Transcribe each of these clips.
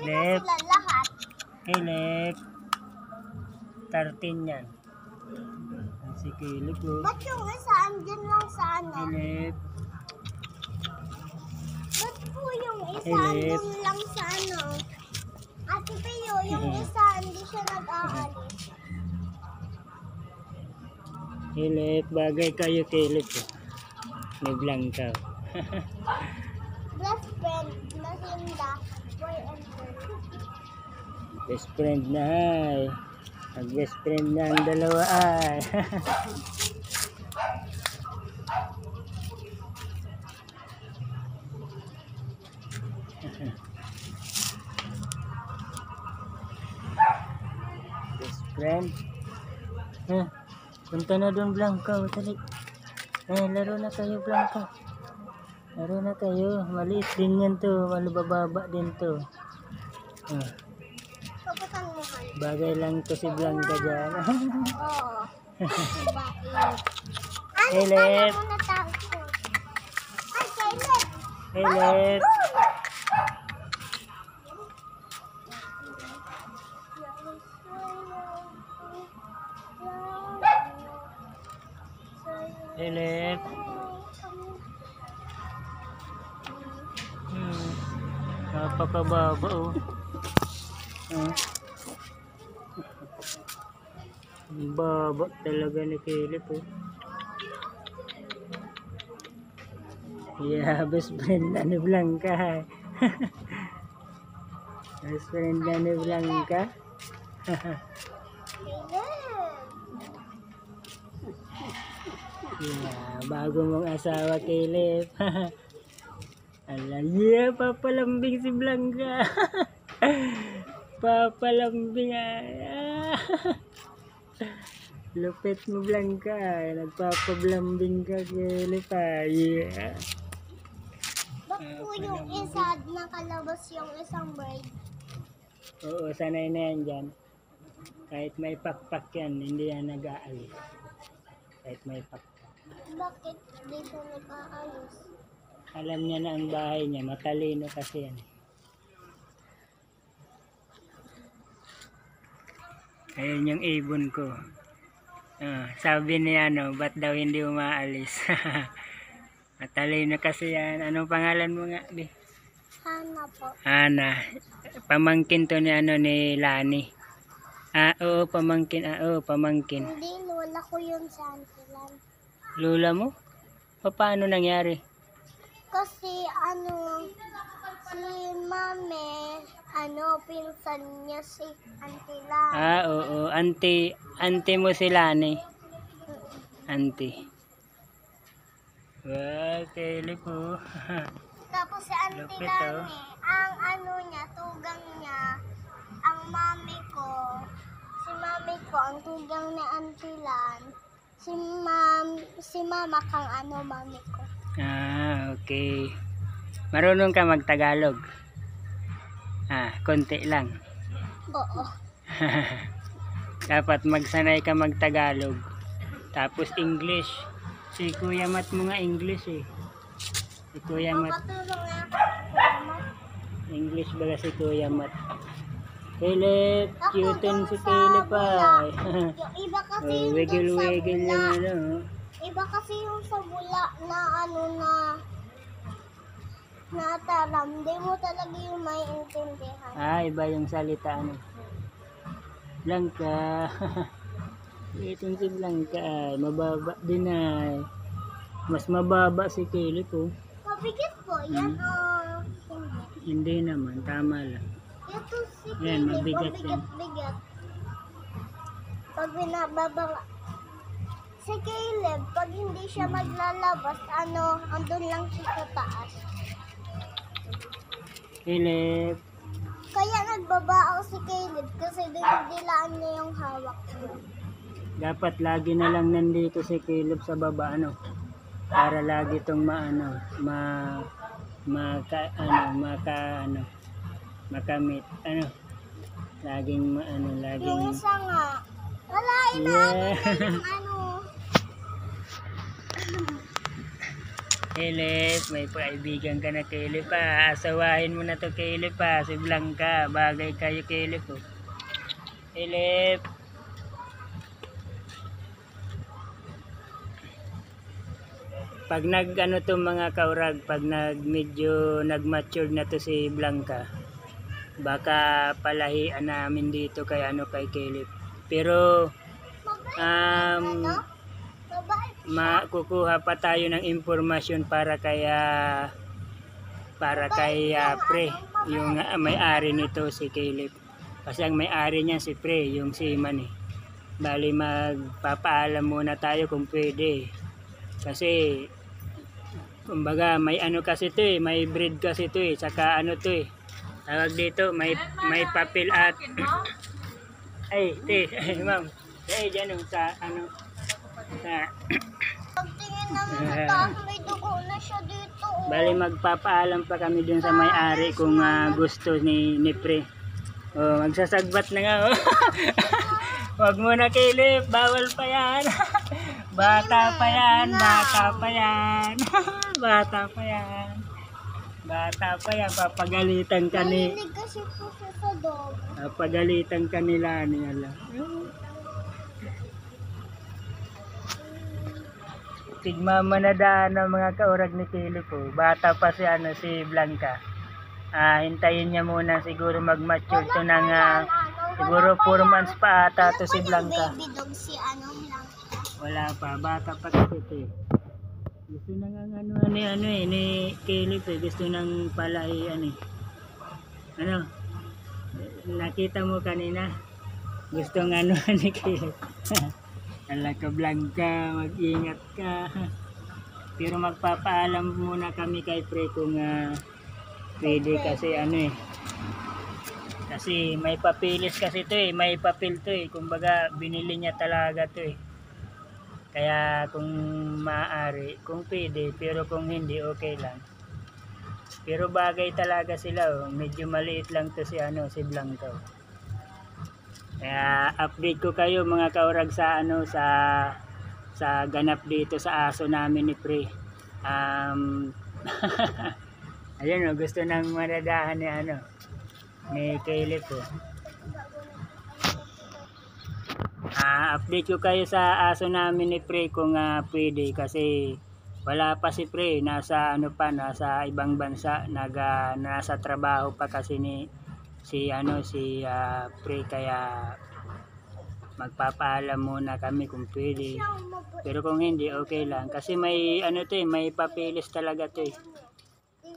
Left. Sila lahat. Okay, left. 13 yan. Si Caleb po. Ba't yung isa andyan lang sa ano? Okay, left. Ba't po yung isa Elip. andun lang sa ano? Ate Pio, yung isa hindi siya nag-aalis. Caleb, bagay kayo Caleb po. May Blanca. Best friend na Hinda, boy and girl. Best friend na ay. Mag best friend na ang dalawa ay. Best friend. Punta na doon Blanca. Talik. Laro na kayo Blanca. Laro na kayo. Maliit din yan to. Malubababa din to. Paputan mo han. Bagay lang to si Blanca dyan. Oo. Bait. Caleb. Ano na tayo? Ay, Caleb. Caleb. Caleb. Napakababa oh. Ang baba talaga ni Caleb oh. Yeah, best friend na ni Blanca. Best friend na ni Blanca. Yeah, bago mong asawa Caleb. Ala, yeah, papalambing si Blanca. Papalambing ah. Lupit mo Blanca, nagpapablambing ka Caleb ah. Yeah. Ba't po yung isa nakalabas yung isang bird? Oo, sanay na yan dyan. Kahit may pakpak yan, hindi yan nag-aalis. Kahit may pakpak. Bakit di siya nag-aalis? Alam niya na ang bahay niya, matalino kasi yan. Ayun yung ibon ko. Sabi niya ba't daw hindi umaalis? Matalino kasi yan. Anong pangalan mo nga, Bi? Hana po. Hana. Pamangkin to ni ni Lani. Oo, pamangkin. Oo, pamangkin. Hindi, lola ko yun sa Antilan. Lola mo? Paano nangyari? Kasi si mami, pinsan niya si Antilan. Oo. Auntie mo si Lani. Auntie. Wow, Caleb po. Tapos si Lupit, Antilan ang tugang niya, ang mami ko, ang tugang ni Antilan, si mama kang mami ko. Okay. Marunong ka mag-Tagalog? Konti lang. Oo. Dapat magsanay ka mag-Tagalog. Tapos English. Si Kuya Mat mo nga English eh. Si Kuya Mat. Papatulong nga. English ba si Kuya Mat? Caleb, Ako cute dun si sa Caleb bula. ay. Yung iba kasi yung dun sa Wiggle-wiggle bula. yung Iba kasi yung sa bula na taram. Di mo talaga yung may intindihan. Iba yung salita Blanca. Itong si Blanca ay mababa din ay. Mas mababa si Caleb oh. Mabigat po. Yan Hindi naman, tama lang. Ito si Yan, Caleb, mabigat yan. mabigat-bigat. Pag binababa si Caleb, pag hindi siya maglalabas, andun lang siya sa taas. Caleb. Kaya nagbaba ako si Caleb kasi dinidilaan niya yung hawak ko. Dapat lagi na lang nandito si Caleb sa baba para lagi tong makamit laging Yung isa nga, wala inaano Yeah. na yung Caleb, may kaibigan ka na Caleb pa. Asawahin mo na to Caleb pa. Si Blanca. Bagay kayo Caleb po. Caleb. Pag nag-ano to mga kaurag, pag medyo nag-mature na to si Blanca, baka palahian namin dito kay Caleb. Pero kukuha pa tayo ng impormasyon para kay Pre, yung may-ari nito si Caleb. Kasi ang may-ari niya si Pre, yung seaman eh. Bali magpapaalam muna tayo kung pwede. Kasi kumbaga may kasi to eh, may breed kasi to eh, saka to eh. Tawag dito, may papel at ay, ma'am. Ay, dyan sa sa Pagtingin namin sa taas, may dugo na siya dito. Bali magpapaalam pa kami dun sa may-ari kung gusto ni Pre. Oh, magsasagbat na nga oh. Wag mo na Caleb, bawal pa yan. Bata pa yan, bata pa yan. Bata pa yan. Bata pa yan, papagalitan ka ni. Nalilig kasi po siya sa dog. Papagalitan ka nila nila. Tigmama na daan ng mga kaurag ni Caleb po. Bata pa si Blanca. Hintayin niya muna siguro mag-mature to ng siguro 4 months pa ata to si Blanca. Baby dog si Blanca. Wala pa, bata pa kasi ito eh. Gusto na nga ni Caleb eh. Gusto nang palahian eh. Nakita mo kanina? Gusto nga ni Caleb. Ala ka Blanca, mag-ingat ka. Pero magpapaalam muna kami kay Pre kung pwede kasi kasi may papilis kasi to eh, may papel to eh. Kumbaga binili niya talaga to eh. Kaya kung maaari, kung pwede, pero kung hindi okay lang. Pero bagay talaga sila oh. Medyo maliit lang to si Blanca. Kaya update ko kayo mga kaurag sa sa ganap dito sa aso namin ni Pre. Ayun oh, gusto nang manadahan ni Caleb po. Update ko kayo sa aso namin ni Pre kung pwede kasi wala pa si Pre, nasa nasa ibang bansa, nasa trabaho pa kasi si Pre, kaya magpapaalam muna kami kung pwede. Pero kung hindi okay lang kasi may may papeles talaga to eh.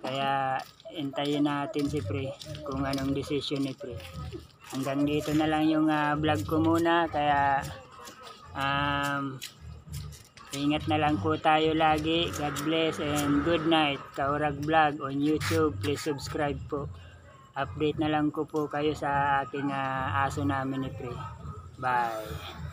Kaya hintayin natin si Pre kung anong decision ni Pre. Hanggang dito na lang yung vlog ko muna, kaya ingat na lang po tayo lagi. God bless and good night. Kaurag Vlog on YouTube, please subscribe po. Update na lang ko po kayo sa aking aso namin ni Pre. Bye.